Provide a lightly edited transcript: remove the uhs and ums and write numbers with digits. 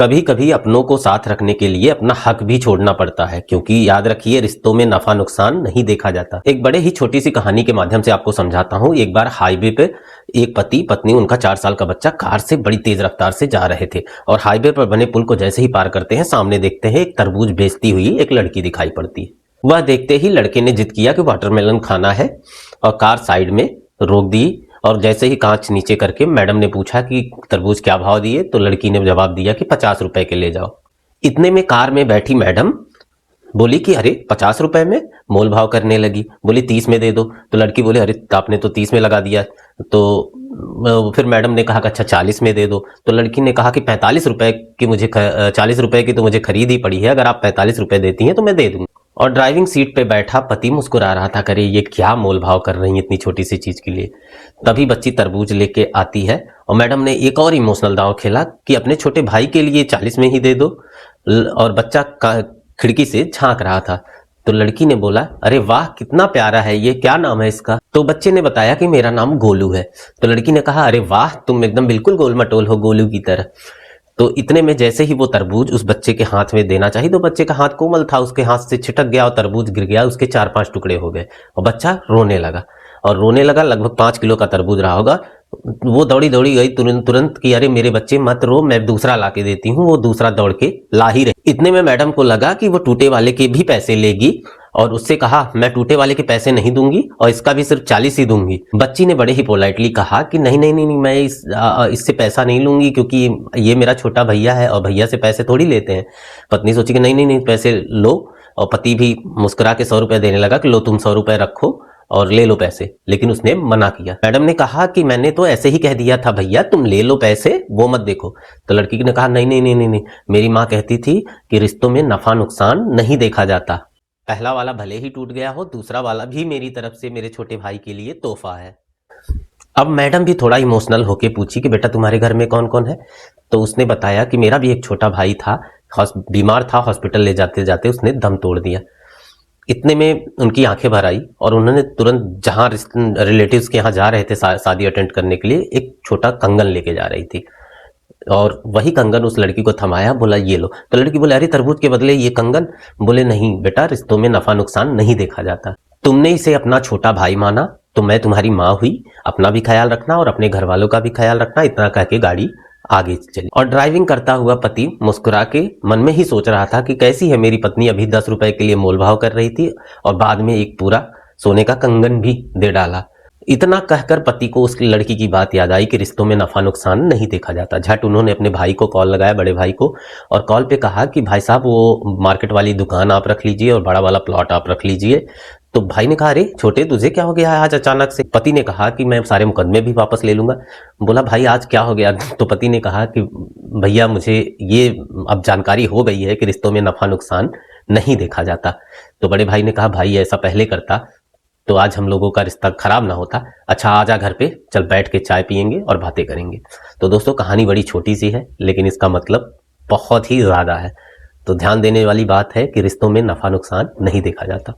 कभी कभी अपनों को साथ रखने के लिए अपना हक भी छोड़ना पड़ता है, क्योंकि याद रखिए रिश्तों में नफा नुकसान नहीं देखा जाता। एक बड़े ही छोटी सी कहानी के माध्यम से आपको समझाता हूं। एक बार हाईवे पे एक पति पत्नी, उनका 4 साल का बच्चा कार से बड़ी तेज रफ्तार से जा रहे थे और हाईवे पर बने पुल को जैसे ही पार करते हैं, सामने देखते हैं एक तरबूज बेचती हुई एक लड़की दिखाई पड़ती है। वह देखते ही लड़के ने जिद किया कि वाटरमेलन खाना है और कार साइड में रोक दी। और जैसे ही कांच नीचे करके मैडम ने पूछा कि तरबूज क्या भाव दिए, तो लड़की ने जवाब दिया कि 50 रुपए के ले जाओ। इतने में कार में बैठी मैडम बोली कि अरे 50 रुपए में, मोल भाव करने लगी। बोली 30 में दे दो। तो लड़की बोली अरे आपने तो 30 में लगा दिया। तो फिर मैडम ने कहा कि अच्छा 40 में दे दो। तो लड़की ने कहा कि 45 रुपए की मुझे 40 रुपए की तो मुझे खरीद ही पड़ी है, अगर आप 45 रुपए देती हैं तो मैं दे दूंगी। और ड्राइविंग सीट पे बैठा पति मुस्कुरा रहा था, करे ये क्या मोल भाव कर रही है इतनी छोटी सी चीज के लिए। तभी बच्ची तरबूज लेके आती है और मैडम ने एक और इमोशनल दांव खेला कि अपने छोटे भाई के लिए 40 में ही दे दो। और बच्चा खिड़की से झांक रहा था। तो लड़की ने बोला अरे वाह कितना प्यारा है ये, क्या नाम है इसका? तो बच्चे ने बताया कि मेरा नाम गोलू है। तो लड़की ने कहा अरे वाह तुम एकदम बिल्कुल गोल मटोल हो, गोलू की तरह। तो इतने में जैसे ही वो तरबूज उस बच्चे के हाथ में देना चाहिए, तो बच्चे का हाथ कोमल था, उसके हाथ से छिटक गया और तरबूज गिर गया, उसके 4-5 टुकड़े हो गए और बच्चा रोने लगा। और रोने लगा, लगभग 5 किलो का तरबूज रहा होगा। वो दौड़ी दौड़ी गई तुरंत कि अरे मेरे बच्चे मत रो, मैं दूसरा ला के देती हूँ। वो दूसरा दौड़ के ला ही रही। इतने में मैडम को लगा कि वो टूटे वाले के भी पैसे लेगी और उससे कहा मैं टूटे वाले के पैसे नहीं दूंगी और इसका भी सिर्फ 40 ही दूंगी। बच्ची ने बड़े ही पोलाइटली कहा कि नहीं नहीं नहीं, मैं इससे पैसा नहीं लूंगी, क्योंकि ये मेरा छोटा भैया है और भैया से पैसे थोड़ी लेते हैं। पत्नी सोची कि नहीं नहीं नहीं पैसे लो, और पति भी मुस्कुरा के 100 रुपए देने लगा कि लो तुम 100 रुपए रखो और ले लो पैसे। लेकिन उसने मना किया। मैडम ने कहा कि मैंने तो ऐसे ही कह दिया था भैया, तुम ले लो पैसे, वो मत देखो। तो लड़की ने कहा नहीं नहीं नहीं नहीं नहीं, मेरी माँ कहती थी कि रिश्तों में नफा नुकसान नहीं देखा जाता। पहला वाला भले ही टूट गया हो, दूसरा वाला भी मेरी तरफ से मेरे छोटे भाई के लिए तोहफा है। अब मैडम भी थोड़ा इमोशनल होके पूछी कि बेटा तुम्हारे घर में कौन कौन है? तो उसने बताया कि मेरा भी एक छोटा भाई था, बीमार था, हॉस्पिटल ले जाते जाते उसने दम तोड़ दिया। इतने में उनकी आंखें भर आई और उन्होंने तुरंत जहां रिलेटिव्स के यहाँ जा रहे थे शादी अटेंड करने के लिए, एक छोटा कंगन लेके जा रही थी और वही कंगन उस लड़की को थमाया, बोला ये लो। तो लड़की बोले अरे तरबूज के बदले ये कंगन? बोले नहीं बेटा, रिश्तों में नफा नुकसान नहीं देखा जाता। तुमने इसे अपना छोटा भाई माना तो मैं तुम्हारी माँ हुई, अपना भी ख्याल रखना और अपने घर वालों का भी ख्याल रखना। इतना कह के गाड़ी आगे चली और ड्राइविंग करता हुआ पति मुस्कुरा के मन में ही सोच रहा था कि कैसी है मेरी पत्नी, अभी 10 रुपए के लिए मोलभाव कर रही थी और बाद में एक पूरा सोने का कंगन भी दे डाला। इतना कहकर पति को उसकी लड़की की बात याद आई कि रिश्तों में नफा नुकसान नहीं देखा जाता। झट उन्होंने अपने भाई को कॉल लगाया, बड़े भाई को, और कॉल पे कहा कि भाई साहब वो मार्केट वाली दुकान आप रख लीजिए और बड़ा वाला प्लॉट आप रख लीजिए। तो भाई ने कहा अरे छोटे तुझे क्या हो गया है आज अचानक से? पति ने कहा कि मैं सारे मुकदमे भी वापस ले लूंगा। बोला भाई आज क्या हो गया? तो पति ने कहा कि भैया मुझे ये अब जानकारी हो गई है कि रिश्तों में नफा नुकसान नहीं देखा जाता। तो बड़े भाई ने कहा भाई ऐसा पहले करता तो आज हम लोगों का रिश्ता खराब ना होता। अच्छा आजा घर पे, चल बैठ के चाय पियेंगे और बातें करेंगे। तो दोस्तों कहानी बड़ी छोटी सी है लेकिन इसका मतलब बहुत ही ज्यादा है। तो ध्यान देने वाली बात है कि रिश्तों में नफा नुकसान नहीं देखा जाता।